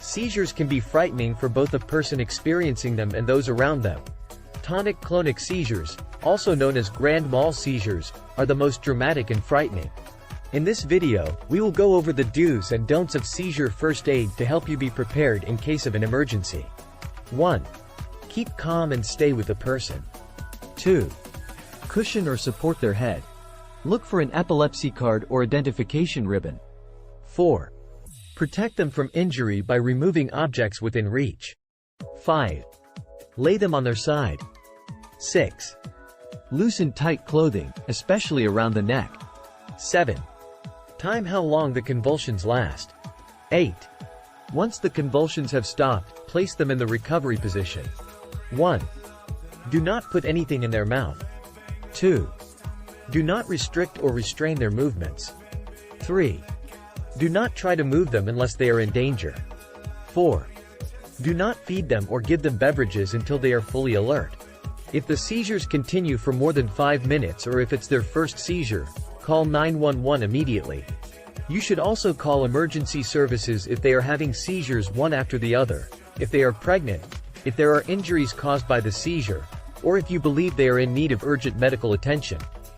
Seizures can be frightening for both the person experiencing them and those around them. Tonic-clonic seizures, also known as grand mal seizures, are the most dramatic and frightening. In this video, we will go over the do's and don'ts of seizure first aid to help you be prepared in case of an emergency. 1. Keep calm and stay with the person. 2. Cushion or support their head. Look for an epilepsy card or identification ribbon. 4. Protect them from injury by removing objects within reach. 5. Lay them on their side. 6. Loosen tight clothing, especially around the neck. 7. Time how long the convulsions last. 8. Once the convulsions have stopped, place them in the recovery position. 1. Do not put anything in their mouth. 2. Do not restrict or restrain their movements. 3. Do not try to move them unless they are in danger. 4. Do not feed them or give them beverages until they are fully alert. If the seizures continue for more than 5 minutes or if it's their first seizure, call 911 immediately. You should also call emergency services if they are having seizures one after the other, if they are pregnant, if there are injuries caused by the seizure, or if you believe they are in need of urgent medical attention.